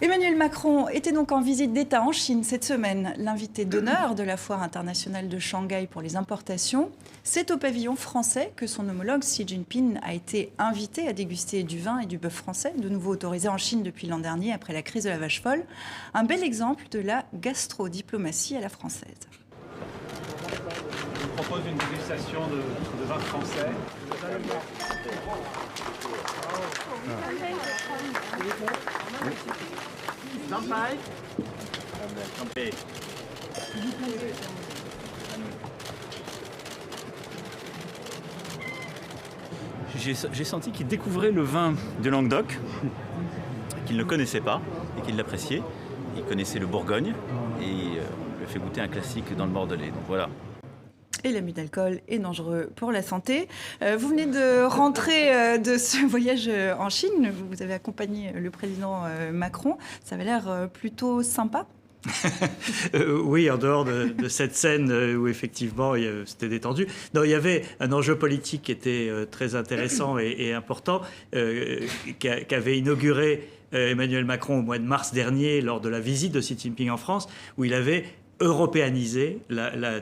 Emmanuel Macron était donc en visite d'État en Chine cette semaine. L'invité d'honneur de la Foire internationale de Shanghai pour les importations. C'est au pavillon français que son homologue Xi Jinping a été invité à déguster du vin et du bœuf français, de nouveau autorisé en Chine depuis l'an dernier après la crise de la vache folle. Un bel exemple de la gastrodiplomatie à la française. Je vous propose une dégustation de vin français. J'ai senti qu'il découvrait le vin de Languedoc, qu'il ne connaissait pas et qu'il l'appréciait. Il connaissait le Bourgogne et il lui a fait goûter un classique dans le Bordelais. Donc voilà. Et l'abus d'alcool est dangereux pour la santé. Vous venez de rentrer de ce voyage en Chine. Vous avez accompagné le président Macron. Ça avait l'air plutôt sympa. Oui, en dehors de cette scène où effectivement c'était détendu. Non, il y avait un enjeu politique qui était très intéressant et important qu'avait inauguré Emmanuel Macron au mois de mars dernier lors de la visite de Xi Jinping en France, où il avait européaniser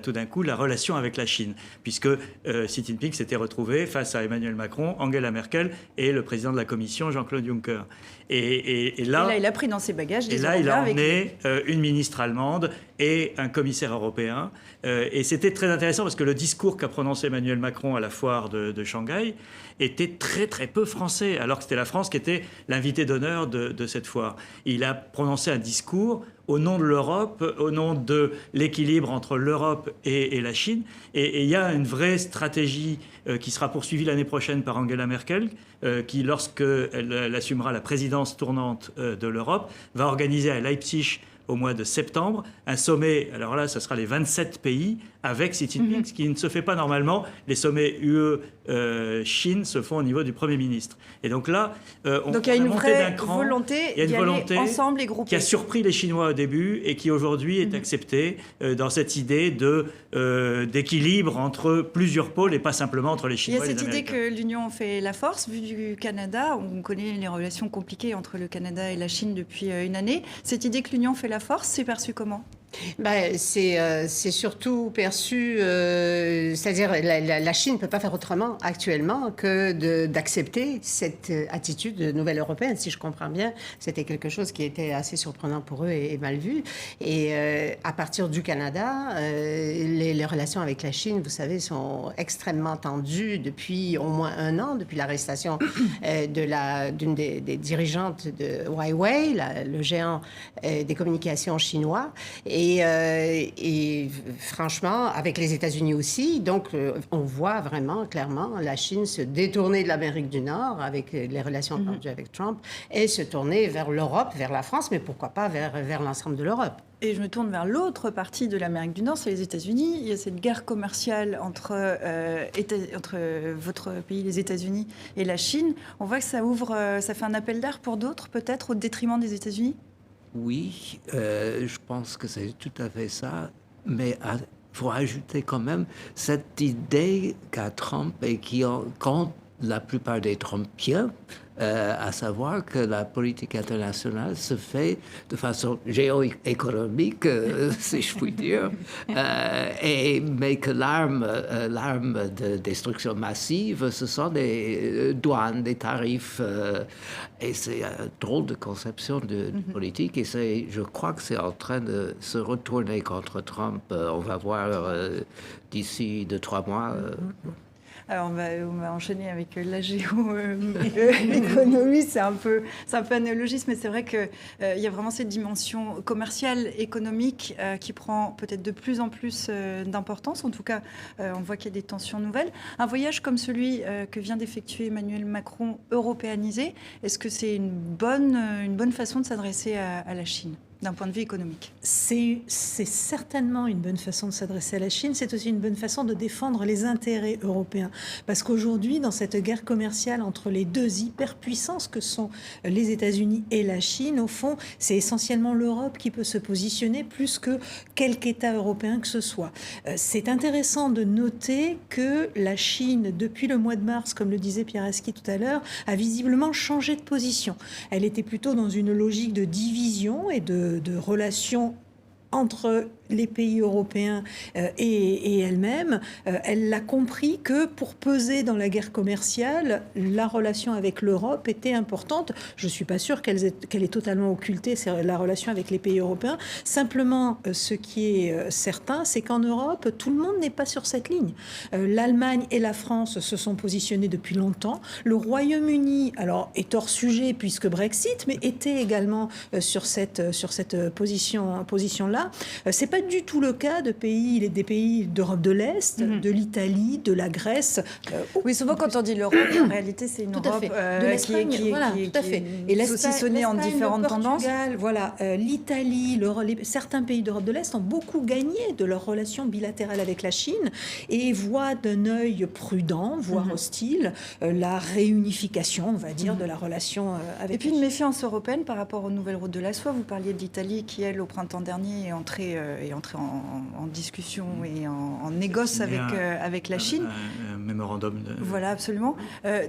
tout d'un coup la relation avec la Chine, puisque Xi Jinping s'était retrouvé face à Emmanuel Macron, Angela Merkel et le président de la Commission, Jean-Claude Juncker. Et là, il a pris dans ses bagages des Européens. Et là, il a emmené une ministre allemande et un commissaire européen. Et c'était très intéressant parce que le discours qu'a prononcé Emmanuel Macron à la foire de Shanghai était très très peu français, alors que c'était la France qui était l'invité d'honneur de cette foire. Il a prononcé un discours au nom de l'Europe, au nom de l'équilibre entre l'Europe et la Chine. Et il y a une vraie stratégie qui sera poursuivie l'année prochaine par Angela Merkel, qui, lorsqu'elle assumera la présidence tournante de l'Europe, va organiser à Leipzig au mois de septembre, un sommet, alors là, ce sera les 27 pays avec Xi Jinping, ce qui ne se fait pas normalement. Les sommets UE-Chine se font au niveau du Premier ministre. Et donc là, donc il y a une vraie volonté d'y aller ensemble et groupés. Qui a surpris les Chinois au début et qui aujourd'hui est acceptée dans cette idée d'équilibre entre plusieurs pôles et pas simplement entre les Chinois et les Américains. Il y a cette idée que l'Union fait la force, vu du Canada. On connaît les relations compliquées entre le Canada et la Chine depuis une année. Cette idée que l'Union fait la force, c'est perçu comment ? C'est surtout perçu, c'est-à-dire la Chine ne peut pas faire autrement actuellement que d'accepter cette attitude nouvelle européenne, si je comprends bien. C'était quelque chose qui était assez surprenant pour eux et mal vu. Et à partir du Canada, les relations avec la Chine, vous savez, sont extrêmement tendues depuis au moins un an, depuis l'arrestation d'une des dirigeantes de Huawei, le géant des communications chinois. Et franchement, avec les États-Unis aussi, donc on voit vraiment clairement la Chine se détourner de l'Amérique du Nord avec les relations tendues avec Trump et se tourner vers l'Europe, vers la France, mais pourquoi pas vers l'ensemble de l'Europe. Et je me tourne vers l'autre partie de l'Amérique du Nord, c'est les États-Unis. Il y a cette guerre commerciale entre votre pays, les États-Unis, et la Chine. On voit que ça fait un appel d'air pour d'autres, peut-être, au détriment des États-Unis ? Oui, je pense que c'est tout à fait ça, mais il faut ajouter quand même cette idée qu'a Trump et qui compte la plupart des Trumpiens, à savoir que la politique internationale se fait de façon géoéconomique, si je puis dire, mais que l'arme de destruction massive, ce sont des douanes, des tarifs, et c'est une drôle de conception de politique, et je crois que c'est en train de se retourner contre Trump. On va voir d'ici 2-3 mois. Alors on va enchaîner avec la géoéconomie, c'est un peu un néologisme, mais c'est vrai qu'il y a vraiment cette dimension commerciale, économique qui prend peut-être de plus en plus d'importance. En tout cas, on voit qu'il y a des tensions nouvelles. Un voyage comme celui que vient d'effectuer Emmanuel Macron, européanisé, est-ce que c'est une bonne façon de s'adresser à la Chine ? d'un point de vue économique. C'est certainement une bonne façon de s'adresser à la Chine. C'est aussi une bonne façon de défendre les intérêts européens. Parce qu'aujourd'hui, dans cette guerre commerciale entre les deux hyperpuissances que sont les États-Unis et la Chine, au fond, c'est essentiellement l'Europe qui peut se positionner plus que quelque État européen que ce soit. C'est intéressant de noter que la Chine, depuis le mois de mars, comme le disait Pierre Aski tout à l'heure, a visiblement changé de position. Elle était plutôt dans une logique de division et de relations entre les pays européens et elle-même. Elle a compris que pour peser dans la guerre commerciale, la relation avec l'Europe était importante. Je ne suis pas sûre qu'elle ait totalement occulté la relation avec les pays européens. Simplement, ce qui est certain, c'est qu'en Europe, tout le monde n'est pas sur cette ligne. L'Allemagne et la France se sont positionnés depuis longtemps. Le Royaume-Uni, alors, est hors sujet puisque Brexit, mais était également sur cette position-là. C'est pas du tout le cas des pays d'Europe de l'Est, de l'Italie, de la Grèce. Oui, souvent quand on dit l'Europe, en réalité, c'est une Europe de l'Espagne, qui est saucissonnée en différentes tendances. Voilà, l'Italie, certains pays d'Europe de l'Est ont beaucoup gagné de leur relation bilatérale avec la Chine et voient d'un œil prudent, voire hostile, la réunification, on va dire, de la relation avec. Et puis une méfiance européenne par rapport aux nouvelles routes de la soie. Vous parliez de l'Italie qui, elle, au printemps dernier, est entrée en discussion et en négoce avec la Chine. Un mémorandum. Voilà, absolument.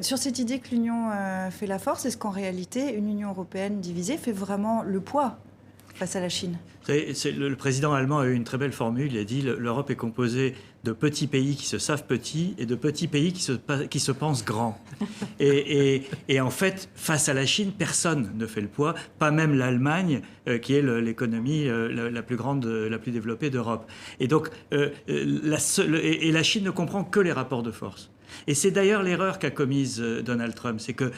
Sur cette idée que l'Union fait la force, est-ce qu'en réalité, une Union européenne divisée fait vraiment le poids face à la Chine? Le président allemand a eu une très belle formule. Il a dit l'Europe est composée de petits pays qui se savent petits et de petits pays qui se pensent grands. Et en fait, face à la Chine, personne ne fait le poids, pas même l'Allemagne, qui est l'économie la plus grande, la plus développée d'Europe. Et donc, la Chine ne comprend que les rapports de force. Et c'est d'ailleurs l'erreur qu'a commise Donald Trump, c'est que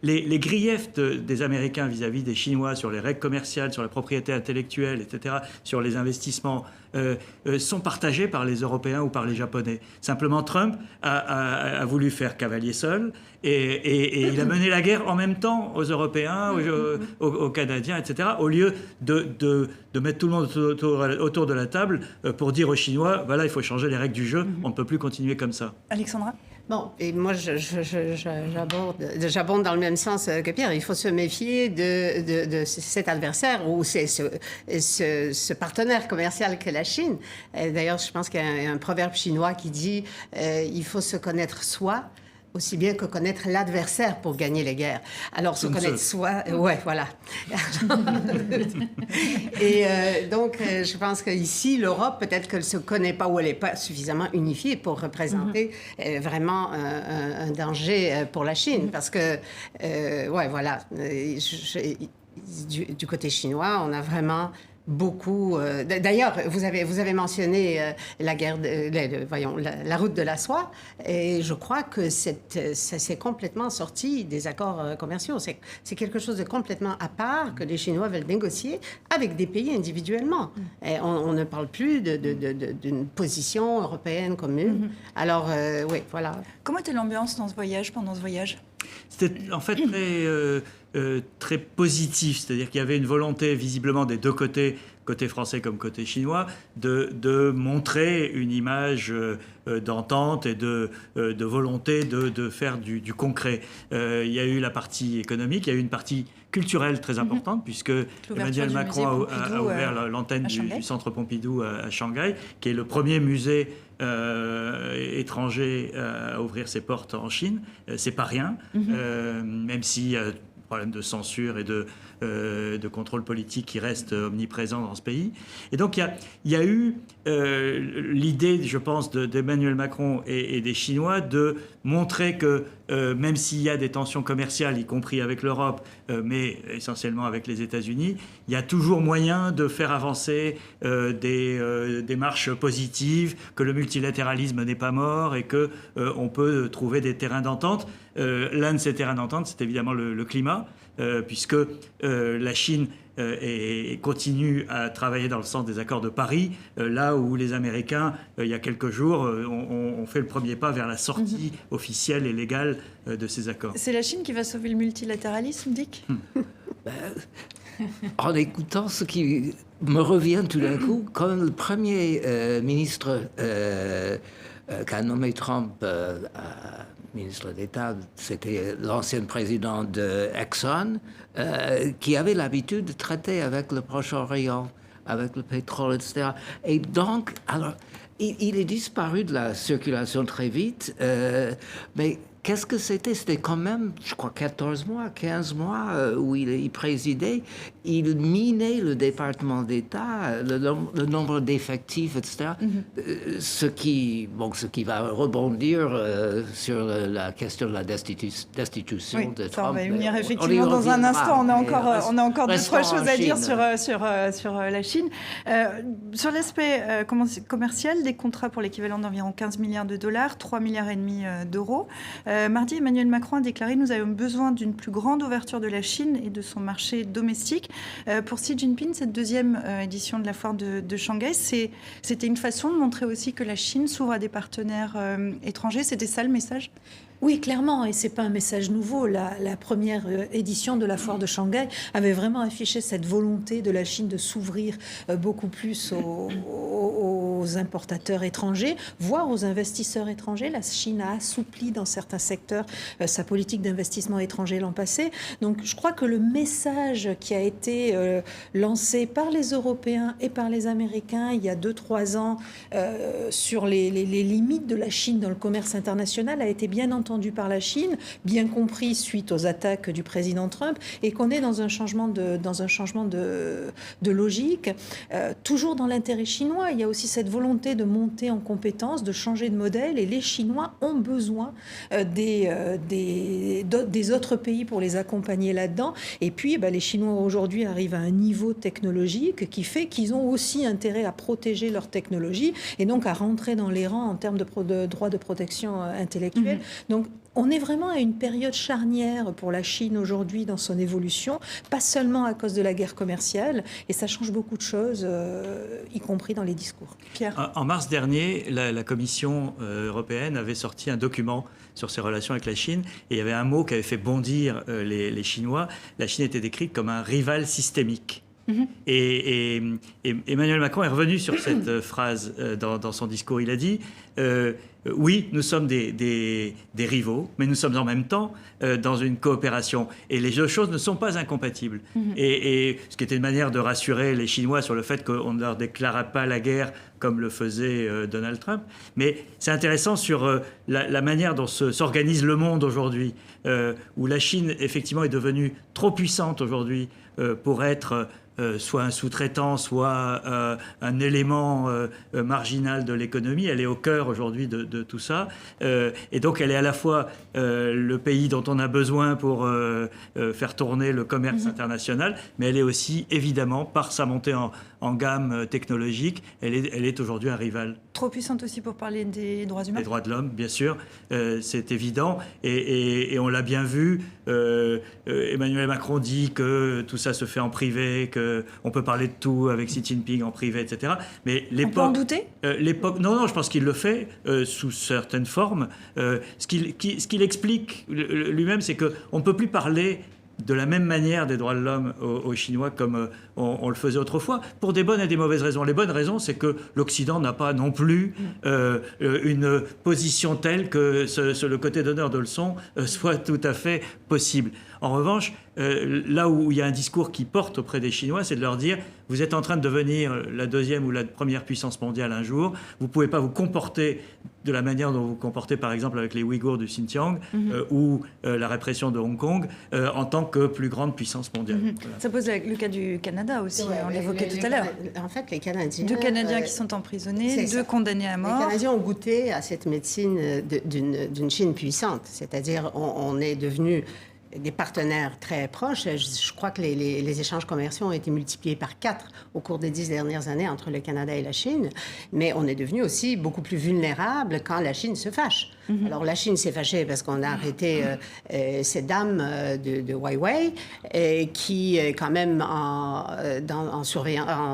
les griefs des Américains vis-à-vis des Chinois sur les règles commerciales, sur la propriété intellectuelle, etc., sur les investissements, sont partagés par les Européens ou par les Japonais. Simplement, Trump a voulu faire cavalier seul et il a mené la guerre en même temps aux Européens, aux Canadiens, etc., au lieu de mettre tout le monde autour de la table pour dire aux Chinois, voilà, il faut changer les règles du jeu, on ne peut plus continuer comme ça. Alexandra? Bon, et moi, j'abonde dans le même sens que Pierre. Il faut se méfier de cet adversaire ou ce partenaire commercial qu'est la Chine. D'ailleurs, je pense qu'il y a un proverbe chinois qui dit il faut se connaître soi aussi bien que connaître l'adversaire pour gagner les guerres. Alors, se connaître soi... Ouais, voilà. Et donc, je pense qu'ici, l'Europe, peut-être qu'elle ne se connaît pas ou elle n'est pas suffisamment unifiée pour représenter vraiment un danger pour la Chine. Parce que, ouais, voilà, du côté chinois, on a vraiment... beaucoup. D'ailleurs, vous avez mentionné la guerre, la route de la soie, et je crois que ça s'est complètement sorti des accords commerciaux. C'est quelque chose de complètement à part que les Chinois veulent négocier avec des pays individuellement. Et on ne parle plus d'une position européenne commune. Alors, oui, voilà. Comment était l'ambiance pendant ce voyage? C'était en fait très positif, c'est-à-dire qu'il y avait une volonté visiblement des deux côtés, côté français comme côté chinois, de montrer une image d'entente et de volonté de faire du concret. Il y a eu la partie économique, il y a eu une partie culturelle très importante, puisque Emmanuel Macron a ouvert l'antenne du Centre Pompidou à Shanghai, qui est le premier musée étranger à ouvrir ses portes en Chine. C'est pas rien, même s'il y a problème de censure et de contrôle politique qui reste omniprésent dans ce pays. Et donc, il y a eu l'idée, je pense, d'Emmanuel Macron et des Chinois de montrer que même s'il y a des tensions commerciales, y compris avec l'Europe, mais essentiellement avec les États-Unis, il y a toujours moyen de faire avancer des démarches positives, que le multilatéralisme n'est pas mort et qu'on peut trouver des terrains d'entente. L'un de ces terrains d'entente, c'est évidemment le climat, puisque la Chine continue à travailler dans le sens des accords de Paris, là où les Américains, il y a quelques jours, ont fait le premier pas vers la sortie officielle et légale de ces accords. C'est la Chine qui va sauver le multilatéralisme, Dick? en écoutant ce qui me revient tout d'un coup, comme le premier ministre qu'a nommé Trump ministre d'État, c'était l'ancien président de Exxon, qui avait l'habitude de traiter avec le Proche-Orient, avec le pétrole, etc. Et donc, alors, il est disparu de la circulation très vite, mais qu'est-ce que c'était? C'était quand même, je crois, 14 mois, 15 mois où il présidait. Il minait le département d'État, le nombre d'effectifs, etc. Ce qui va rebondir sur la question de la destitution de Trump. On va y venir effectivement dans un instant. On a encore deux, trois choses à dire sur la Chine. Sur l'aspect commercial, des contrats pour l'équivalent d'environ 15 milliards de dollars, 3,5 milliards d'euros. Mardi, Emmanuel Macron a déclaré « Nous avons besoin d'une plus grande ouverture de la Chine et de son marché domestique ». Pour Xi Jinping, cette deuxième édition de la foire de Shanghai, c'était une façon de montrer aussi que la Chine s'ouvre à des partenaires étrangers. C'était ça le message ? Oui, clairement, et c'est pas un message nouveau. La première édition de la foire de Shanghai avait vraiment affiché cette volonté de la Chine de s'ouvrir beaucoup plus aux importateurs étrangers, voire aux investisseurs étrangers. La Chine a assoupli dans certains secteurs sa politique d'investissement étranger l'an passé. Donc je crois que le message qui a été lancé par les Européens et par les Américains il y a 2-3 ans sur les limites de la Chine dans le commerce international a été bien entendu par la Chine, bien compris suite aux attaques du président Trump, et qu'on est dans un changement de logique, toujours dans l'intérêt chinois. Il y a aussi cette volonté de monter en compétences, de changer de modèle, et les Chinois ont besoin des autres pays pour les accompagner là-dedans. Et puis, les Chinois aujourd'hui arrivent à un niveau technologique qui fait qu'ils ont aussi intérêt à protéger leur technologie et donc à rentrer dans les rangs en termes de droits de protection intellectuelle. Donc, on est vraiment à une période charnière pour la Chine aujourd'hui dans son évolution, pas seulement à cause de la guerre commerciale, et ça change beaucoup de choses, y compris dans les discours. Pierre ? En mars dernier, la Commission européenne avait sorti un document sur ses relations avec la Chine, et il y avait un mot qui avait fait bondir les Chinois. La Chine était décrite comme un rival systémique. Et Emmanuel Macron est revenu sur cette phrase dans son discours. Il a dit oui, nous sommes des rivaux, mais nous sommes en même temps dans une coopération. Et les deux choses ne sont pas incompatibles. Et ce qui était une manière de rassurer les Chinois sur le fait qu'on ne leur déclarait pas la guerre comme le faisait Donald Trump. Mais c'est intéressant sur la manière dont s'organise le monde aujourd'hui, où la Chine, effectivement, est devenue trop puissante aujourd'hui pour être soit un sous-traitant, soit un élément marginal de l'économie. Elle est au cœur aujourd'hui de tout ça. Et donc, elle est à la fois le pays dont on a besoin pour faire tourner le commerce international, mais elle est aussi, évidemment, par sa montée en gamme technologique, elle est aujourd'hui un rival. Trop puissante aussi pour parler des droits humains. Des droits de l'homme, bien sûr, c'est évident. Et on l'a bien vu. Emmanuel Macron dit que tout ça se fait en privé, qu'on peut parler de tout avec Xi Jinping en privé, etc. Mais l'époque, on peut en douter ? Non, je pense qu'il le fait sous certaines formes. Ce qu'il explique lui-même, c'est qu'on ne peut plus parler de la même manière des droits de l'homme aux Chinois comme on le faisait autrefois, pour des bonnes et des mauvaises raisons. Les bonnes raisons, c'est que l'Occident n'a pas non plus une position telle que le côté donneur de leçons soit tout à fait possible. En revanche, là où il y a un discours qui porte auprès des Chinois, c'est de leur dire « Vous êtes en train de devenir la deuxième ou la première puissance mondiale un jour. Vous ne pouvez pas vous comporter de la manière dont vous vous comportez, par exemple, avec les Ouïghours du Xinjiang ou la répression de Hong Kong en tant que plus grande puissance mondiale. » Voilà. Ça pose le cas du Canada aussi, on l'évoquait tout à l'heure. En fait, les Canadiens... 2 Canadiens qui sont emprisonnés, 2 condamnés à mort. Les Canadiens ont goûté à cette médecine d'une Chine puissante. C'est-à-dire, on est devenu des partenaires très proches. Je crois que les échanges commerciaux ont été multipliés par 4 au cours des 10 dernières années entre le Canada et la Chine. Mais on est devenu aussi beaucoup plus vulnérable quand la Chine se fâche. Alors, la Chine s'est fâchée parce qu'on a arrêté cette dame de Huawei qui est quand même en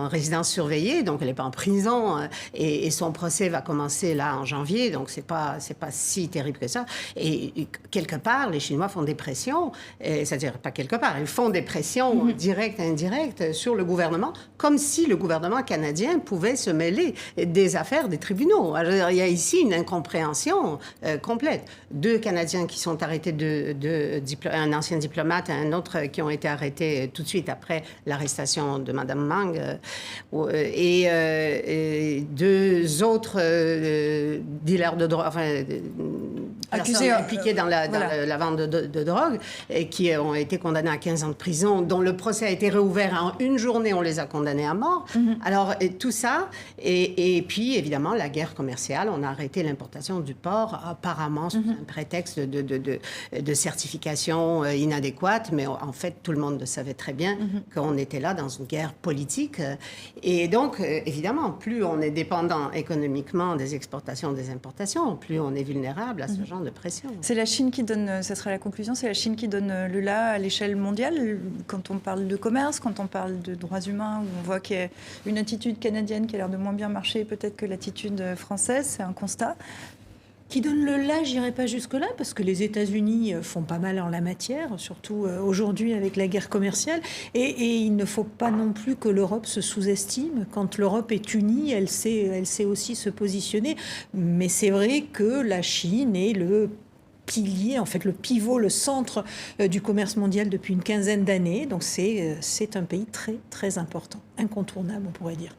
résidence surveillée, donc elle n'est pas en prison et son procès va commencer là en janvier, donc c'est pas si terrible que ça. Et quelque part, les Chinois font des pressions pressions, c'est-à-dire pas quelque part, ils font des pressions directes et indirectes sur le gouvernement, comme si le gouvernement canadien pouvait se mêler des affaires des tribunaux. Alors, il y a ici une incompréhension complète. 2 Canadiens qui sont arrêtés, un ancien diplomate et un autre qui ont été arrêtés tout de suite après l'arrestation de Mme Mang, et 2 autres dealers de drogue, accusés impliqués dans la vente de drogue, et qui ont été condamnés à 15 ans de prison, dont le procès a été réouvert en une journée, on les a condamnés à mort. Alors, tout ça, et puis, évidemment, la guerre commerciale, on a arrêté l'importation du porc, apparemment, sous un prétexte de certification inadéquate, mais en fait, tout le monde le savait très bien qu'on était là dans une guerre politique. Et donc, évidemment, plus on est dépendant économiquement des exportations, des importations, plus on est vulnérable à ce genre de pression. C'est la Chine qui donne, ça sera la conclusion, c'est la Chine qui donne le là à l'échelle mondiale, quand on parle de commerce, quand on parle de droits humains, où on voit qu'il y a une attitude canadienne qui a l'air de moins bien marcher peut-être que l'attitude française, c'est un constat. Qui donne le là, j'irai pas jusque-là, parce que les États-Unis font pas mal en la matière, surtout aujourd'hui avec la guerre commerciale. Et il ne faut pas non plus que l'Europe se sous-estime. Quand l'Europe est unie, elle sait aussi se positionner. Mais c'est vrai que la Chine est le pilier, en fait le pivot, le centre du commerce mondial depuis une quinzaine d'années. Donc c'est un pays très, très important, incontournable, on pourrait dire.